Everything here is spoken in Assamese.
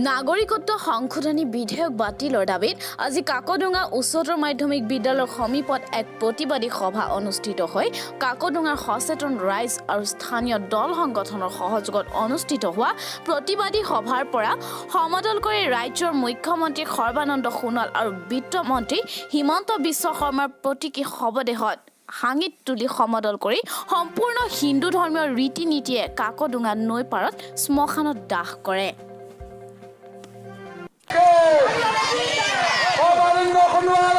নাগৰিকত্ব সংশোধনী বিধেয়ক বাতিলৰ দাবীত আজি কাকডোঙা উচ্চতৰ মাধ্যমিক বিদ্যালয়ৰ সমীপত এক প্ৰতিবাদী সভা অনুষ্ঠিত হয়। কাকডোঙাৰ সচেতন ৰাইজ আৰু স্থানীয় দল সংগঠনৰ সহযোগত অনুষ্ঠিত হোৱা প্ৰতিবাদী সভাৰ পৰা সমদল কৰি ৰাজ্যৰ মুখ্যমন্ত্ৰী সৰ্বানন্দ সোণোৱাল আৰু বিত্তমন্ত্ৰী হিমন্ত বিশ্ব শৰ্মাৰ প্ৰতীকী শৱদেহত হাঙিত তুলি সমদল কৰি সম্পূৰ্ণ হিন্দু ধৰ্মীয় ৰীতি নীতিয়ে কাকডোঙা নৈ পাৰত শ্মশানত দাহ কৰে। সৰ্বানন্দ সোণোৱাল